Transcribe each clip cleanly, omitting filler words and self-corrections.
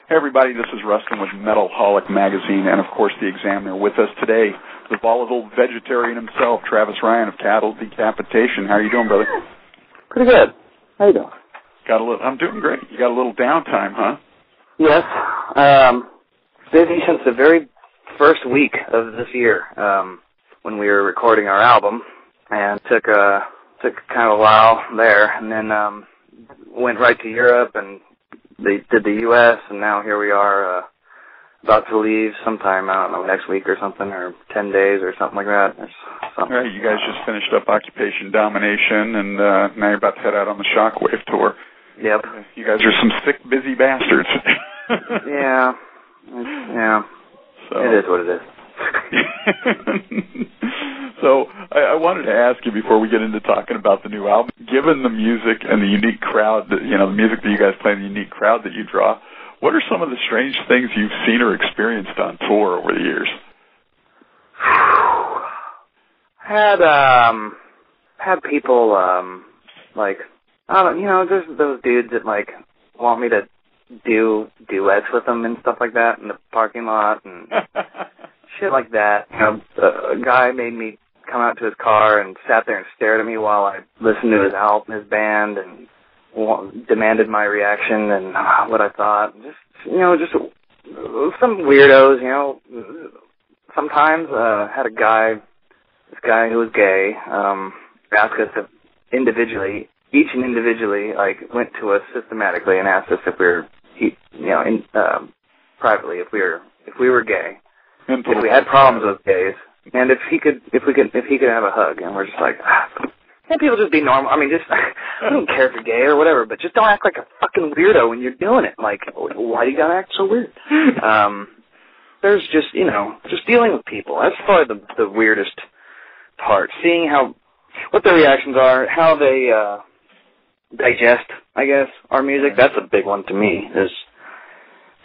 Hey everybody, this is Rustin with Metalholic magazine and of course The Examiner. With us today, the volatile vegetarian himself, Travis Ryan of Cattle Decapitation. How are you doing, brother? Pretty good. How you doing? I'm doing great. You got a little downtime, huh? Yes. Busy since the very first week of this year, when we were recording our album, and took kind of a while there, and then went right to Europe, and they did the U.S., and now here we are, about to leave sometime, I don't know, next week or something, or 10 days or something like that. All right, you guys just finished up Occupation Domination, and now you're about to head out on the Shockwave tour. Yep. You guys are some sick, busy bastards. Yeah. So. It is what it is. So I wanted to ask you before we get into talking about the new album, given the music and the unique crowd, that the music that you guys play and the unique crowd that you draw, what are some of the strange things you've seen or experienced on tour over the years? Had people, like, I don't know, there's those dudes that, like, want me to do duets with them and stuff like that in the parking lot and shit like that. A guy made me come out to his car and sat there and stared at me while I listened to his album, his band, and demanded my reaction and what I thought. Just some weirdos, Sometimes had this guy who was gay, ask us if each individually, like, went to us systematically and asked us if we were, privately, if we were gay, if we had problems with gays, and if he could have a hug, and we're just like, can't people just be normal? I mean, I don't care if you're gay or whatever, but just don't act like a fucking weirdo when you're doing it. Like, why do you gotta act so weird? There's just dealing with people. That's probably the weirdest part. Seeing what their reactions are, how they digest, I guess, our music. That's a big one to me, is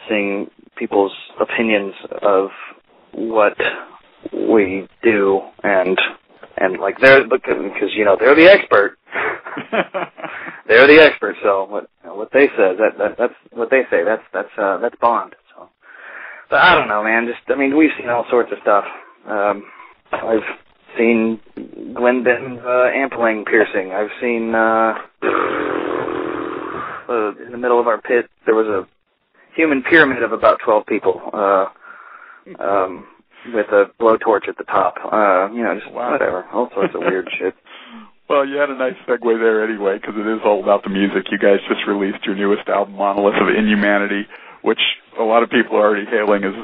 seeing people's opinions of what we do and like because they're the expert. They're the expert. So what they say, that's what they say. That's Bond. So, but I don't know, man. We've seen all sorts of stuff. I've seen Glenn Benton's ampling piercing. I've seen in the middle of our pit there was a human pyramid of about 12 people with a blowtorch at the top. Whatever, all sorts of weird shit. Well, you had a nice segue there anyway, because it is all about the music. You guys just released your newest album, Monolith of Inhumanity, which a lot of people are already hailing as,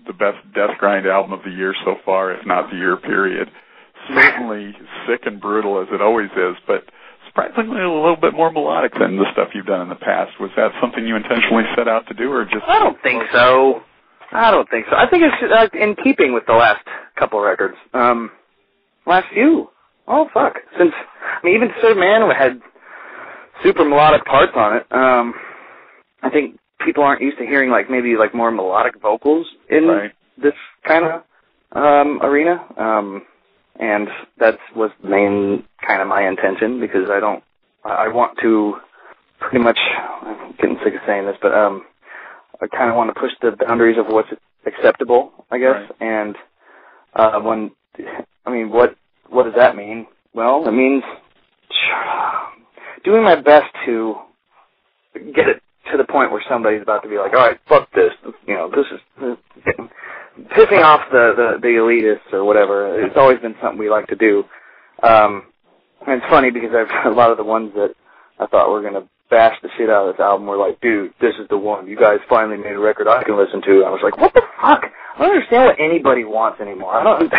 the best death grind album of the year so far, if not the year period. Certainly sick and brutal as it always is, but surprisingly a little bit more melodic than the stuff you've done in the past. Was that something you intentionally set out to do, or just... I don't think so. I think it's in keeping with the last couple records. Last few. Oh, fuck. Even Sir Man had super melodic parts on it. I think people aren't used to hearing, maybe more melodic vocals in this kind of arena. And that was the main kind of my intention, because I want to pretty much, I'm getting sick of saying this, but I kind of want to push the boundaries of what's acceptable, I guess. Right. And what does that mean? Well, it means doing my best to get it to the point where somebody's about to be like, all right, fuck this. This is pissing off the elitists or whatever. It's always been something we like to do. And it's funny because a lot of the ones that I thought were going to bash the shit out of this album were like, dude, this is the one. You guys finally made a record I can listen to. I was like, what the fuck? I don't understand what anybody wants anymore. I'm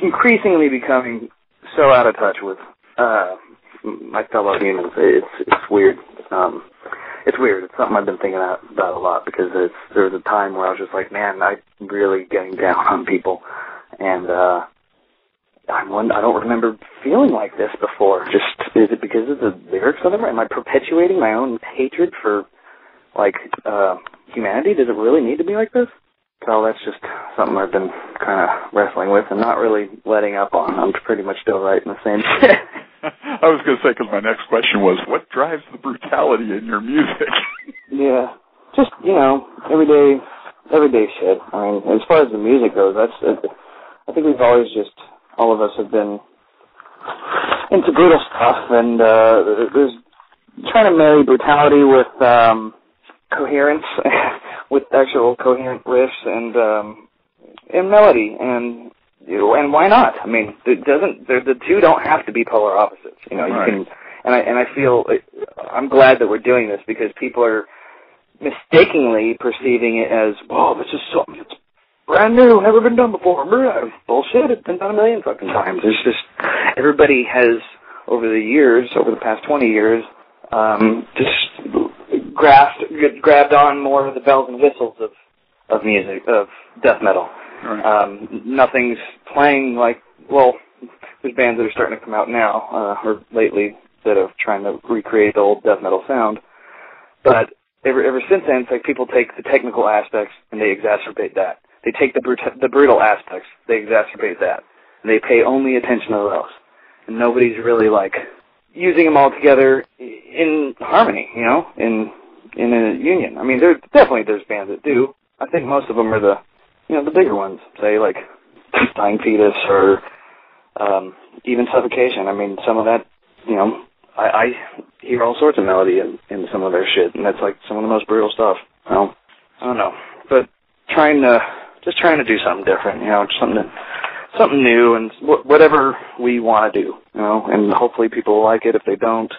increasingly becoming so out of touch with my fellow humans. It's weird. It's weird. It's something I've been thinking about a lot, because there was a time where I was just like, man, I'm really getting down on people, and I don't remember feeling like this before. Just, is it because of the lyrics of them? Am I perpetuating my own hatred for humanity? Does it really need to be like this? So that's just something I've been kind of wrestling with and not really letting up on. I'm pretty much still writing the same shit. I was going to say, because my next question was, what drives the brutality in your music? Yeah. Just, everyday shit. I mean, as far as the music goes, I think we've always just, all of us have been into brutal stuff, and there's trying to marry brutality with coherence, with actual coherent riffs and melody, and why not? I mean, the two don't have to be polar opposites. You can, and I feel I'm glad that we're doing this because people are mistakenly perceiving it as, oh, this is something that's brand new, never been done before. Bullshit, it's been done a million fucking times. It's just, everybody has, over the past 20 years, just grabbed on more of the bells and whistles of music, of death metal. Right. Nothing's playing like, well, there's bands that are starting to come out now, or lately, that are trying to recreate the old death metal sound. But ever since then, it's like people take the technical aspects and they exacerbate that. They take the brutal aspects, they exacerbate that. And they pay only attention to those. And nobody's really, like, using them all together in harmony, in a union. I mean, there's bands that do. I think most of them are the bigger ones, say, like, Dying Fetus or even Suffocation. I mean, some of that, I hear all sorts of melody in some of their shit, and that's, like, some of the most brutal stuff. Well, I don't know. But trying to do something different, something new, and whatever we want to do, and hopefully people will like it. If they don't,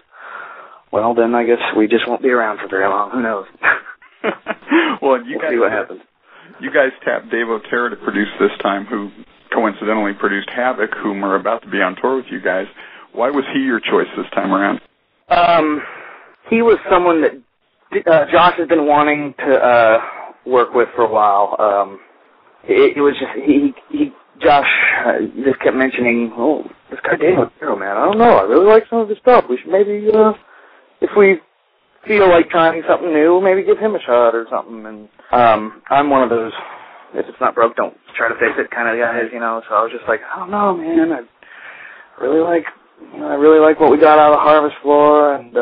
well, then I guess we just won't be around for very long. Who knows? Well, we'll see what happens. You guys tapped Dave Otero to produce this time, who coincidentally produced Havoc, whom are about to be on tour with you guys. Why was he your choice this time around? He was someone that Josh has been wanting to work with for a while. It was just Josh just kept mentioning, oh, this guy Dave Otero, man, I don't know, I really like some of his stuff. We should maybe, if we feel like trying something new, maybe give him a shot or something. And I'm one of those, if it's not broke, don't try to fix it kind of guys, So I was just like, I don't know, man, I really like what we got out of the Harvest Floor, and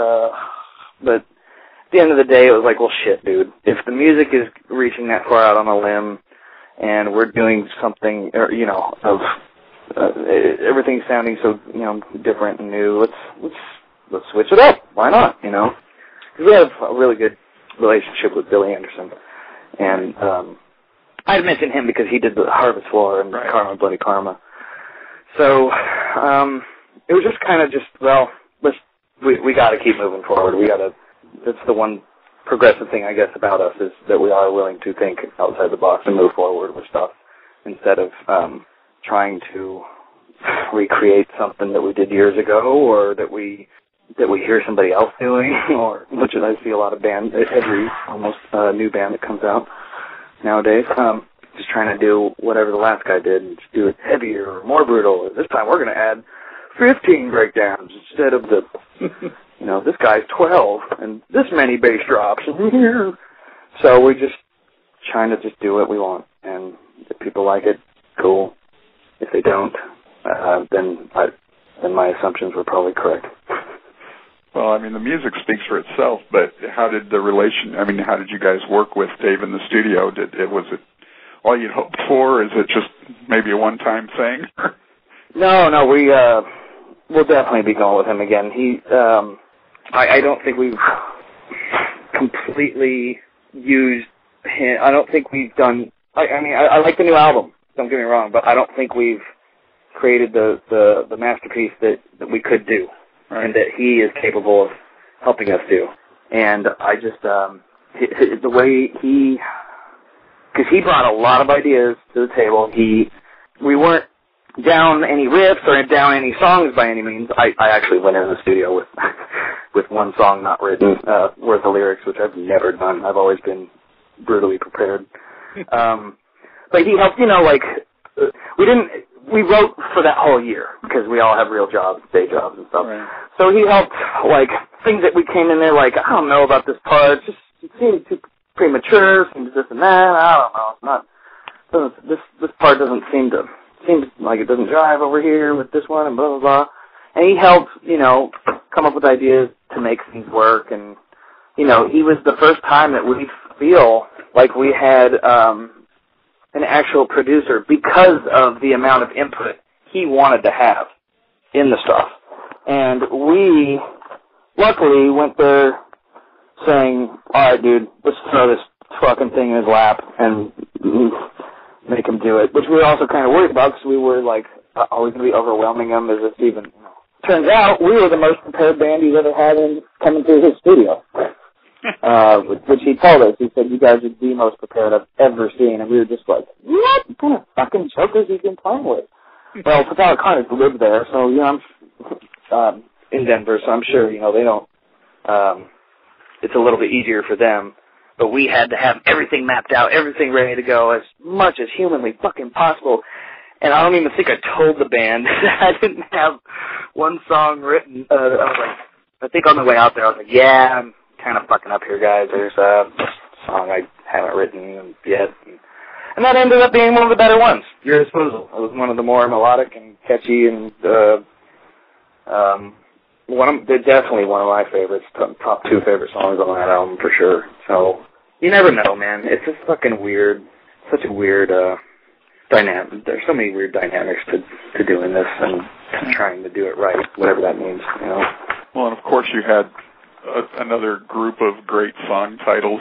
but at the end of the day, it was like, well, shit, dude. If the music is reaching that far out on a limb, and we're doing something, of everything sounding so, different and new, let's switch it up. Why not? Because we have a really good relationship with Billy Anderson, and I'd mentioned him because he did the Harvest Floor and Karma, Bloody Karma. So it was just kind of we got to keep moving forward. That's the one progressive thing, I guess, about us, is that we are willing to think outside the box and move forward with stuff instead of trying to recreate something that we did years ago, or that we hear somebody else doing, or which I see a lot of bands, every almost new band that comes out nowadays, just trying to do whatever the last guy did and just do it heavier or more brutal. This time we're going to add 15 breakdowns instead of the, this guy's 12 and this many bass drops. So we're just trying to just do what we want. And if people like it, cool. If they don't, then my assumptions were probably correct. Well, I mean, the music speaks for itself, but how did you guys work with Dave in the studio? Was it all you'd hoped for? Is it just maybe a one-time thing? No, we'll definitely be going with him again. I don't think we've completely used him. I don't think we've done, I like the new album, don't get me wrong, but I don't think we've created the masterpiece that we could do, and that he is capable of helping us do. And I just, the way because he brought a lot of ideas to the table. We weren't down any riffs or down any songs by any means. I actually went into the studio with one song not written, worth of lyrics, which I've never done. I've always been brutally prepared. But he helped, we wrote for that whole year because we all have real jobs, day jobs and stuff. Right. So he helped, things that we came in there I don't know about this part. It seemed too premature, seems this and that. I don't know. This part doesn't seems like it doesn't jive over here with this one and blah, blah, blah. And he helped, come up with ideas to make things work. And you know, he was the first time that we feel like we had an actual producer because of the amount of input he wanted to have in the stuff. And we, luckily, went there saying, all right, dude, let's throw this fucking thing in his lap and make him do it, which we were also kind of worried about because we were like, are we going to be overwhelming him? Is this even... Turns out we were the most prepared band he's ever had coming through his studio. Which he told us. He said, you guys are the most prepared I've ever seen. And we were just like, what kind of fucking jokers he's been playing with? Well, Metalholic kind of lived there, so, you know, I'm in Denver, so I'm sure, you know, they don't, it's a little bit easier for them. But we had to have everything mapped out, everything ready to go as much as humanly fucking possible. And I don't even think I told the band that I didn't have one song written. I was like, I think on the way out there, I was like, yeah, I'm kind of fucking up here, guys. There's a song I haven't written yet. And that ended up being one of the better ones, Your Disposal. It was one of the more melodic and catchy and definitely one of my favorites, top 2 favorite songs on that album for sure. So, you never know, man. It's just fucking weird, such a weird dynamic. There's so many weird dynamics to doing this and trying to do it right, whatever that means, you know. Well, and of course you had another group of great song titles.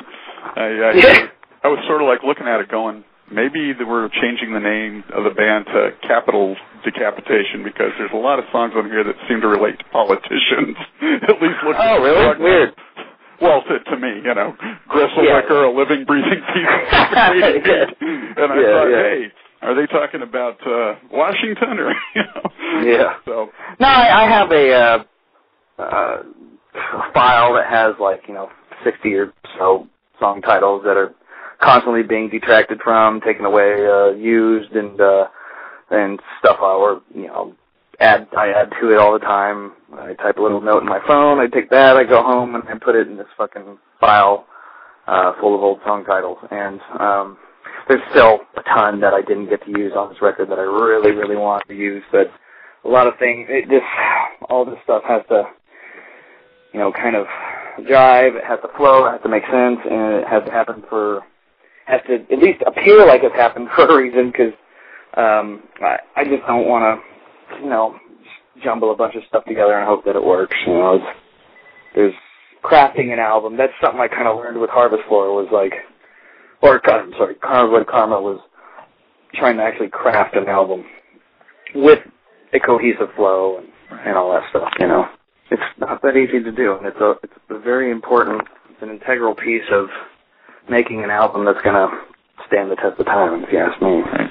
I was sort of like looking at it going, maybe we're changing the name of the band to Cattle Decapitation because there's a lot of songs on here that seem to relate to politicians. At least looking. Oh, really? Weird. Well, to me, you know, Gristle Liquor, a living, breathing piece of meat. And I thought, hey, are they talking about Washington or, you know? Yeah. So. No, I have a file that has, like, you know, 60 or so song titles that are constantly being detracted from, taken away, used, and stuff or, you know, I add to it all the time. I type a little note in my phone, I take that, I go home, and I put it in this fucking file full of old song titles. And there's still a ton that I didn't get to use on this record that I really, really want to use, but a lot of things, all this stuff has to, you know, kind of jive, it has to flow, it has to make sense, and it has to happen has to at least appear like it's happened for a reason, because I just don't want to, you know, jumble a bunch of stuff together and hope that it works. You know, there's crafting an album. That's something I kind of learned with Harvest Floor was like, Karma was trying to actually craft an album with a cohesive flow and all that stuff, you know. It's not that easy to do, and it's a very important, it's an integral piece of making an album that's going to stand the test of time, if you ask me. Right.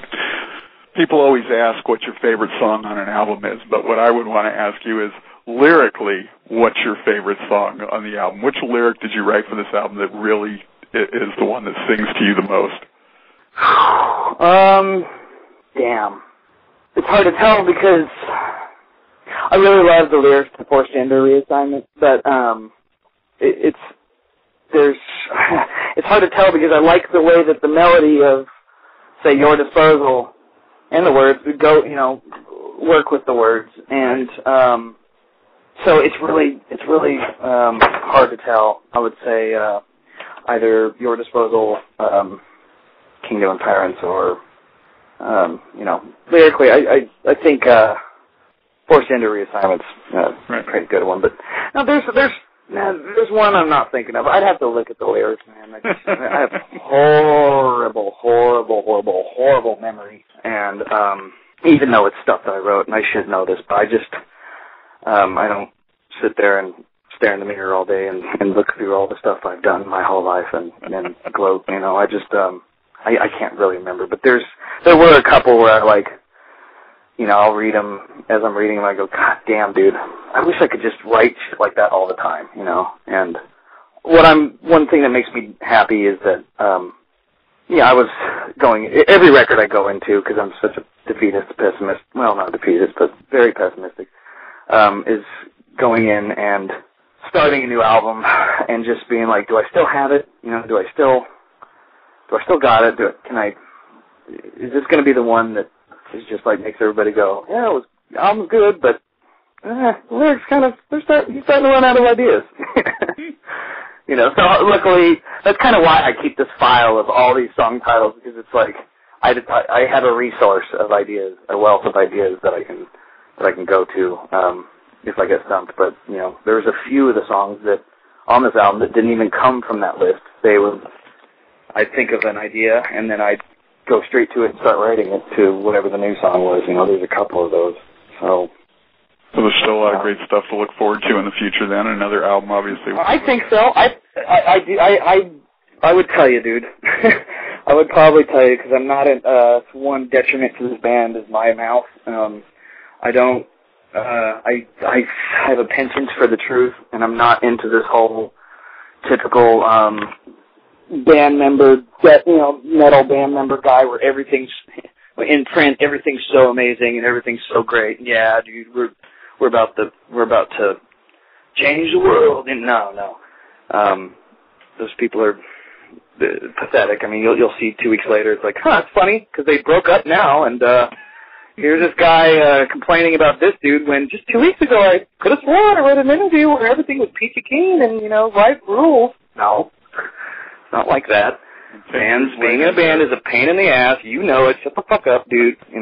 People always ask what your favorite song on an album is, but what I would want to ask you is, lyrically, what's your favorite song on the album? Which lyric did you write for this album that really is the one that sings to you the most? Damn. It's hard to tell because I really love the lyrics to Forced Gender Reassignment, but it's hard to tell because I like the way that the melody of, say, Your Disposal and the words would go, you know, work with the words, and so it's really hard to tell. I would say either Your Disposal, Kingdom and Parents, or you know, lyrically, I think Forced Gender Reassignment's a pretty good one. But no, there's one I'm not thinking of. I'd have to look at the lyrics, man. I have horrible memory. And even though it's stuff that I wrote, and I should know this, but I just, I don't sit there and stare in the mirror all day and look through all the stuff I've done my whole life and then gloat, you know. I just, I can't really remember. But there were a couple where I, like, you know, I'll read them as I'm reading them. I go, God damn, dude, I wish I could just write shit like that all the time, you know. And one thing that makes me happy is that, I was going, every record I go into, because I'm such a defeatist, pessimist, well, not defeatist, but very pessimistic, is going in and starting a new album and just being like, do I still have it? You know, do I still got it? Is this going to be the one that is just like makes everybody go, yeah, the album's good, but the lyrics kind of, he's starting to run out of ideas. So luckily, that's kind of why I keep this file of all these song titles, because it's like I have a resource of ideas, a wealth of ideas that I can go to if I get stumped. But there's a few of the songs that on this album that didn't even come from that list. I'd think of an idea and then I'd go straight to it and start writing it to whatever the new song was. There's a couple of those. So there's still a lot of great stuff to look forward to in the future then, another album obviously. I think so. I would tell you, dude. I would probably tell you, because I'm not one detriment to this band is my mouth. I don't, I have a penchant for the truth, and I'm not into this whole typical band member, metal band member guy where everything's, in print, everything's so amazing and everything's so great. Yeah, dude, we're about to change the world. And no. Those people are pathetic. I mean, you'll see 2 weeks later, it's like, it's funny, because they broke up now, and here's this guy complaining about this dude, when just 2 weeks ago I could have sworn I read an interview where everything was peachy keen and, life rules. No, it's not like that. Bands, being in a band is a pain in the ass. You know it. Shut the fuck up, dude. 10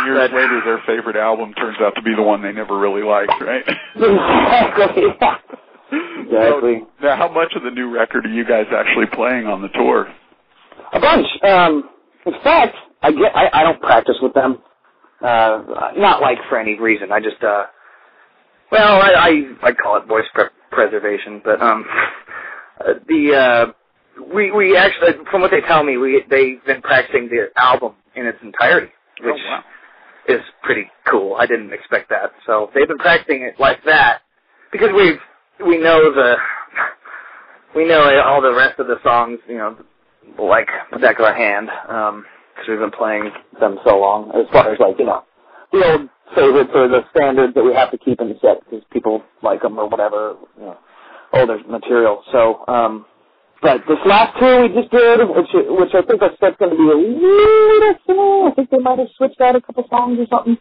years later, their favorite album turns out to be the one they never really liked, right? Exactly. Exactly. So, now, how much of the new record are you guys actually playing on the tour? A bunch. In fact, I don't practice with them. Not like for any reason. I just, I call it voice preservation, but, we actually, from what they tell me, they've been practicing the album in its entirety, which is pretty cool. I didn't expect that. So they've been practicing it like that because we know all the rest of the songs, like the back of our hand, because we've been playing them so long. As far as the old favorites or the standards that we have to keep in the set because people like them or whatever, older material. So, but this last tour we just did, which I think that's going to be a little similar. I think they might have switched out a couple songs or something.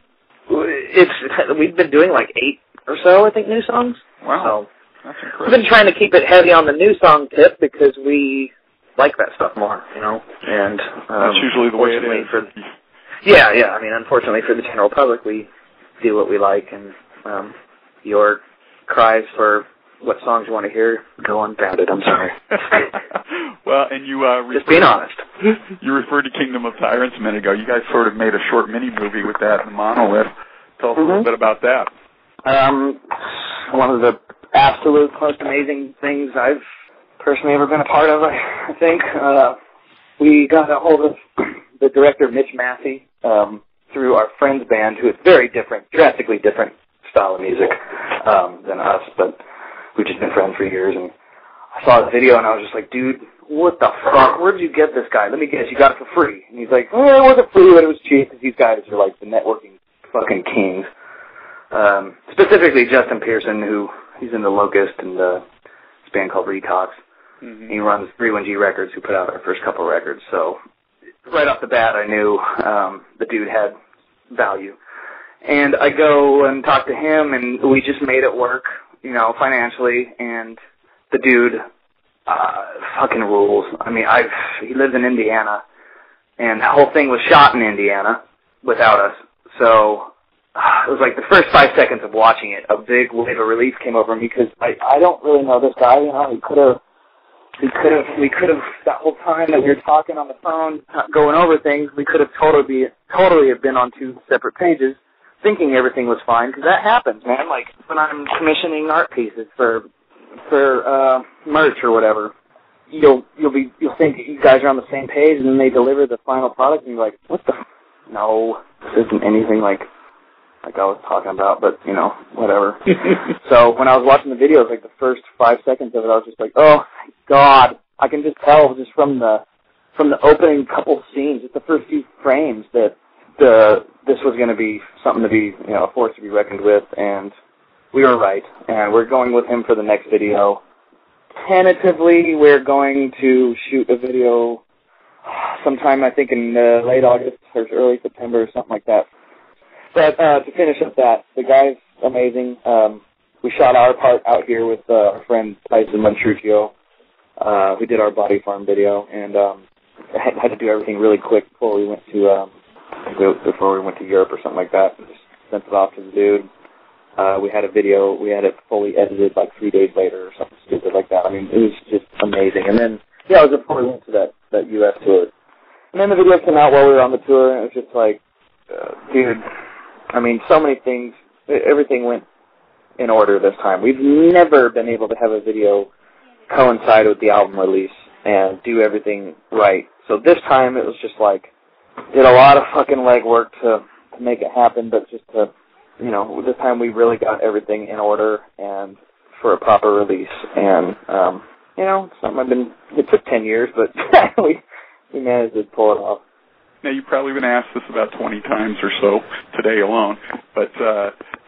We've been doing 8 or so, I think, new songs. Wow. So, that's incredible. we've been trying to keep it heavy on the new song tip because we like that stuff more, and that's usually the way it is. Yeah. I mean, unfortunately for the general public, we do what we like, and your cries for what songs you want to hear go unbounded. I'm sorry. Well, and you just being honest. You referred to Kingdom of Tyrants a minute ago. You guys sort of made a short mini movie with that in Monolith. Tell us a little bit about that. One of the absolute most amazing things I've personally ever been a part of, I think. We got a hold of the director, Mitch Massey, through our friend's band, who is very different, drastically different style of music than us, but we've just been friends for years. And I saw the video, and I was just like, dude, what the fuck? Where'd you get this guy? Let me guess, you got it for free. And he's like, it wasn't free, but it was cheap, because these guys are the networking fucking kings. Specifically Justin Pearson, he's in the Locust and this band called Retox. Mm-hmm. He runs 31G Records, who put out our first couple records. So right off the bat, I knew the dude had value. And I go and talk to him, and we just made it work, financially. And the dude fucking rules. I mean, he lives in Indiana, and the whole thing was shot in Indiana without us. So it was the first 5 seconds of watching it, a big wave of relief came over me because I don't really know this guy. We could have that whole time that we were talking on the phone, going over things, we could have totally have been on 2 separate pages, thinking everything was fine, because that happens, man. When I'm commissioning art pieces for merch or whatever, you'll think you guys are on the same page, and then they deliver the final product, and you're like, what the? No, this isn't anything like I was talking about, but, whatever. So when I was watching the videos, the first 5 seconds of it, I was just like, oh, thank God. I can just tell just from the opening couple scenes, just the first few frames, that this was going to be something to be, a force to be reckoned with, and we were right. And we're going with him for the next video. Tentatively, we're going to shoot a video sometime, I think, in late August or early September or something like that. But to finish up that, the guy's amazing. we shot our part out here with our friend Tyson Montruccio, who did our Body Farm video, and had to do everything really quick before we went to Europe or something like that. Just sent it off to the dude. We had a video. We had it fully edited like 3 days later or something stupid like that. I mean, it was just amazing. And then, it was before we went to that U.S. tour. And then the video came out while we were on the tour, and it was just like, dude, I mean, so many things. Everything went in order this time. We've never been able to have a video coincide with the album release and do everything right. So this time it was just like, did a lot of fucking legwork to make it happen, but just to, this time we really got everything in order and for a proper release. And, something it took 10 years, but we managed to pull it off. Now, you've probably been asked this about 20 times or so today alone, but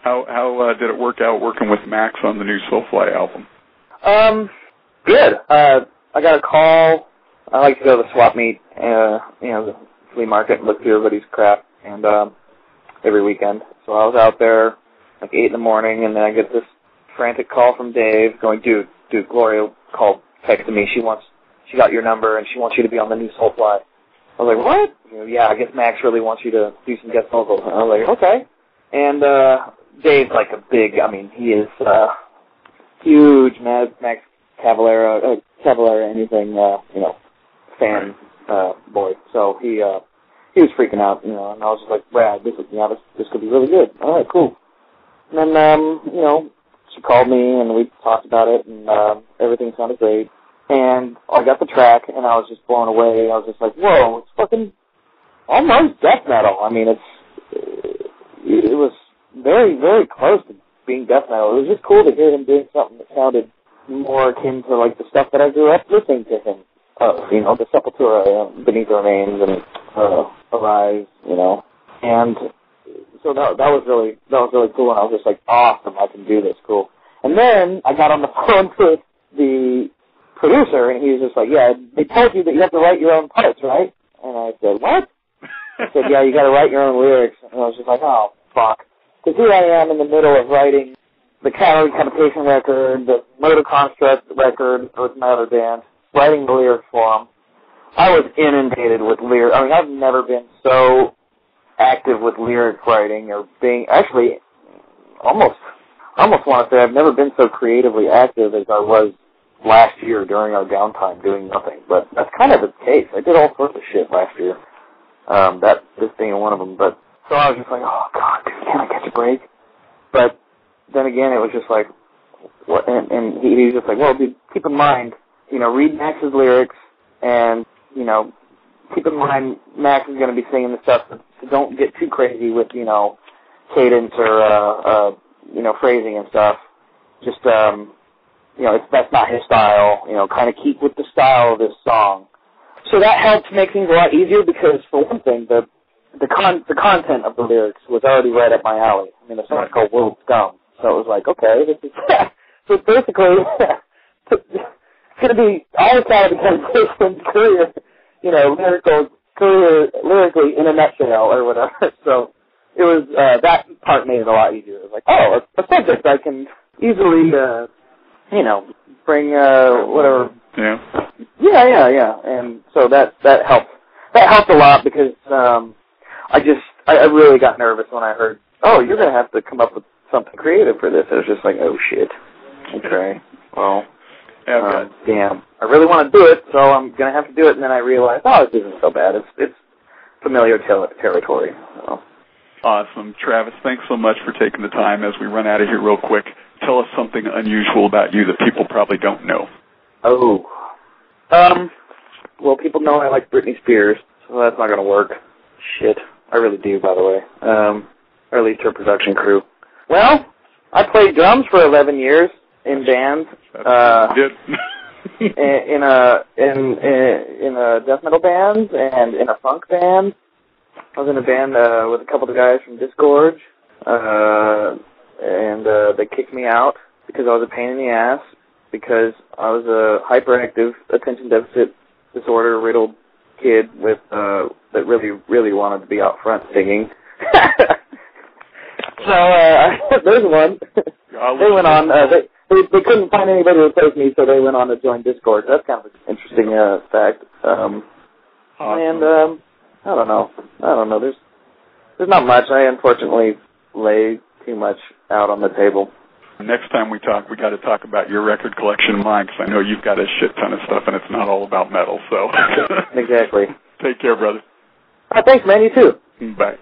how did it work out working with Max on the new Soulfly album? Good. I got a call. I like to go to the swap meet, the flea market and look through everybody's crap, and every weekend. So I was out there like 8 in the morning, and then I get this frantic call from Dave going, dude, Gloria texted me. She got your number, and she wants you to be on the new Soulfly. I was like, what? Yeah, I guess Max really wants you to do some guest vocals. And I was like, okay. And Dave's like he is huge Max Cavalera, anything, fan boy. So he was freaking out, and I was just like, Brad, this could be really good. All right, cool. And then, she called me, and we talked about it, and everything sounded great. And I got the track, and I was just blown away. I was just like, whoa, it's fucking almost death metal. I mean, it was very, very close to being death metal. It was just cool to hear him doing something that sounded more akin to, like, the stuff that I grew up listening to him. The Sepultura, Beneath the Remains, and Arise, And so that was really cool, and I was just like, awesome, I can do this, cool. And then I got on the phone with the producer, and he was just like, yeah, they told you that you have to write your own parts, right? And I said, what? He said, yeah, you got to write your own lyrics. And I was just like, oh, fuck. Because here I am in the middle of writing the Cattle Decapitation record, the Motor Construct record with my other band, writing the lyrics for them. I was inundated with lyrics. I mean, I've never been so active with lyric writing or being, actually, almost want to say I've never been so creatively active as I was last year during our downtime doing nothing. But that's kind of the case. I did all sorts of shit last year. This being one of them. But so I was just like, oh God, dude, can I catch a break? But then again, it was just like, what? And he was just like, well, dude, keep in mind, read Max's lyrics, and keep in mind Max is going to be singing the stuff. So don't get too crazy with cadence or phrasing and stuff. Just that's not his style. Kind of keep with the style of this song. So that helped make things a lot easier because, for one thing, the content of the lyrics was already right up my alley. I mean, the song's called World Scum, so it was like, okay, this is so basically it's going to be all Cattle Decapitation's career, lyrically in a nutshell or whatever. So it was that part made it a lot easier. It was like, oh, a subject I can easily, bring whatever. Yeah. Yeah. And so that helped. That helped a lot because I really got nervous when I heard, oh, you're going to have to come up with something creative for this. I was just like, oh shit. Okay. Well, damn. I really want to do it, so I'm going to have to do it. And then I realized, oh, this isn't so bad. It's familiar territory. So. Awesome. Travis, thanks so much for taking the time. As we run out of here real quick, tell us something unusual about you that people probably don't know. Oh. Well, people know I like Britney Spears, so that's not going to work. Shit. I really do, by the way. Or at least her production crew. Well, I played drums for 11 years in bands. in a death metal band and in a funk band. I was in a band with a couple of guys from Disgorge, and they kicked me out because I was a pain in the ass, because I was a hyperactive, attention deficit disorder riddled kid with that really wanted to be out front singing. So there's one. They went on. They couldn't find anybody to replace me, so they went on to join Discord. That's kind of an interesting fact. Awesome. And I don't know. There's not much. I unfortunately lay too much out on the table. Next time we talk, we got to talk about your record collection and mine, because I know you've got a shit ton of stuff, and it's not all about metal. So exactly. Take care, brother. Thanks, man. You too. Bye.